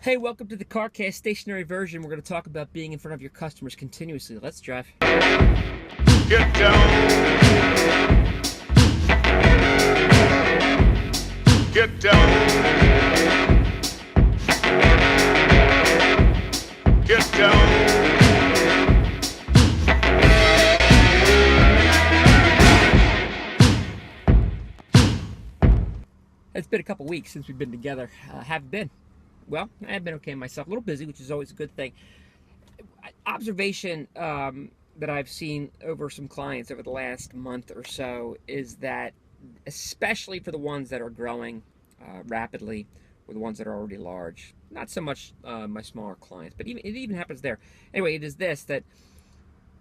Hey, welcome to the CarCast stationary version. We're going to talk about being in front of your customers continuously. Let's drive. Get down. Get down. Get down. It's been a couple weeks since we've been together. Have been? Well, I've been okay myself. A little busy, which is always a good thing. Observation that I've seen over some clients over the last month or so is that, especially for the ones that are growing rapidly, or the ones that are already large, not so much my smaller clients, but it even happens there. Anyway, it is this, that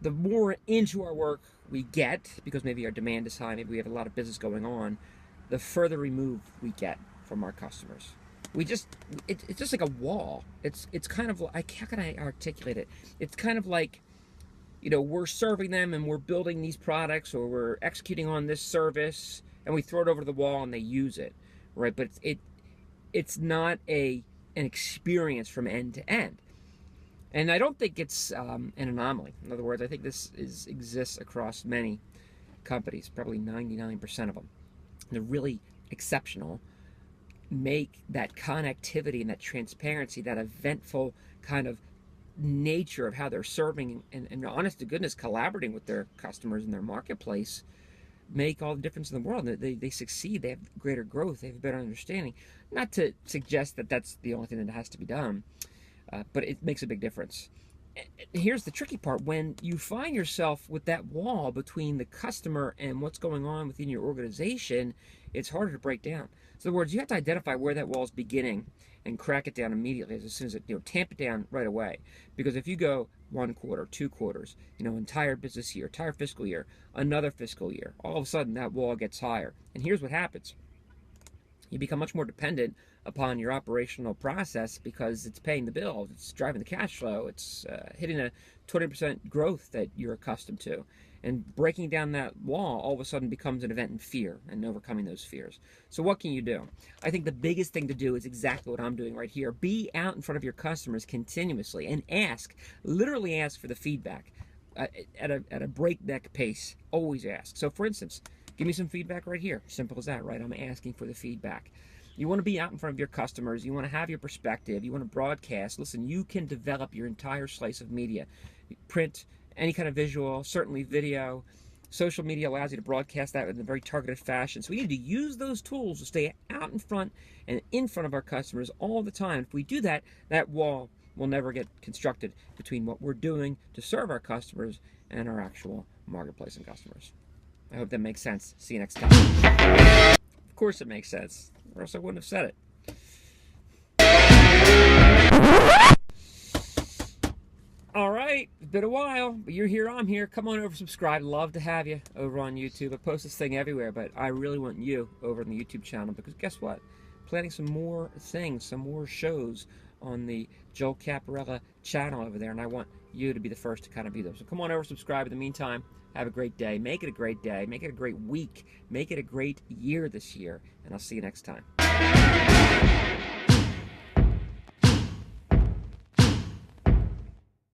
the more into our work we get, because maybe our demand is high, maybe we have a lot of business going on, the further removed we get from our customers. It's just like a wall. It's kind of like, how can I articulate it? It's kind of like, we're serving them and we're building these products, or we're executing on this service, and we throw it over to the wall and they use it, right? But it's not an experience from end to end. And I don't think it's an anomaly. In other words, I think this exists across many companies, probably 99% of them. They're really exceptional, make that connectivity and that transparency, that eventful kind of nature of how they're serving and honest to goodness collaborating with their customers in their marketplace, make all the difference in the world. They succeed, they have greater growth, they have a better understanding. Not to suggest that that's the only thing that has to be done, but it makes a big difference. Here's the tricky part. When you find yourself with that wall between the customer and what's going on within your organization, it's harder to break down. So in other words, you have to identify where that wall is beginning and crack it down immediately, as soon as it, tamp it down right away. Because if you go 1 quarter, 2 quarters, entire business year, entire fiscal year, another fiscal year, all of a sudden that wall gets higher. And here's what happens. You become much more dependent upon your operational process because it's paying the bills, it's driving the cash flow, it's hitting a 20% growth that you're accustomed to. And breaking down that wall all of a sudden becomes an event in fear and overcoming those fears. So what can you do? I think the biggest thing to do is exactly what I'm doing right here. Be out in front of your customers continuously and literally ask for the feedback at a breakneck pace. Always ask. So for instance, give me some feedback right here. Simple as that, right? I'm asking for the feedback. You want to be out in front of your customers. You want to have your perspective. You want to broadcast. Listen, you can develop your entire slice of media. Print, any kind of visual, certainly video. Social media allows you to broadcast that in a very targeted fashion. So we need to use those tools to stay out in front and in front of our customers all the time. If we do that, that wall will never get constructed between what we're doing to serve our customers and our actual marketplace and customers. I hope that makes sense. See you next time. Of course it makes sense, or else I wouldn't have said it. All right, it's been a while, but you're here, I'm here. Come on over, subscribe. Love to have you over on YouTube. I post this thing everywhere, but I really want you over on the YouTube channel, because guess what? Planning some more things, some more shows on the Joel Caparella channel over there, and I want you to be the first to kind of be there. So come on over, subscribe. In the meantime, have a great day. Make it a great day. Make it a great week. Make it a great year this year, and I'll see you next time.